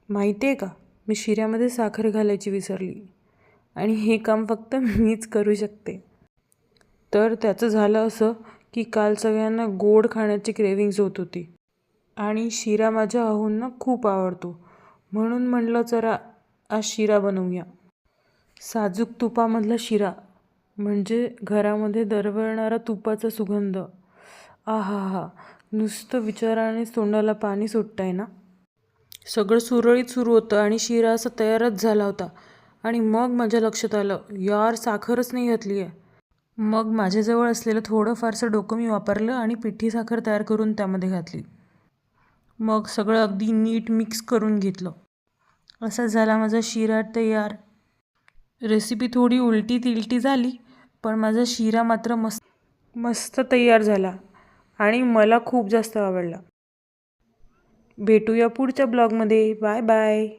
माहिती आहे का, मी शिऱ्यामध्ये साखर घालायची विसरली आणि हे काम फक्त मीच करू शकते. तर त्याचं झालं असं की काल सगळ्यांना गोड खाण्याची क्रेविंग्ज होत होती आणि शिरा माझ्या अहोंना खूप आवडतो. म्हणून म्हणलं जरा आज शिरा बनवूया. साजूक तुपामधला शिरा म्हणजे घरामध्ये दरवळणारा तुपाचा सुगंध. आहा हा, नुसतं विचारानेच तोंडाला पाणी सुटतंय ना. सगळं सुरळीत सुरू होतं आणि शिरा असा तयारच झाला होता आणि मग माझ्या लक्षात आलं, यार साखरच नाही घातली आहे. मग माझ्याजवळ असलेलं थोडं फारसं डोकं मी वापरलं आणि पिठी साखर तयार करून त्यामध्ये घातली. मग सगळं अगदी नीट मिक्स करून घेतलं. असा झाला माझा शिरा तयार. रेसिपी थोडी उलटी तिलटी झाली, पण माझा शिरा मात्र मस्त मस्त तयार झाला आणि मला खूप जास्त आवडला. भेटूया पुढच्या ब्लॉगमध्ये. Bye bye.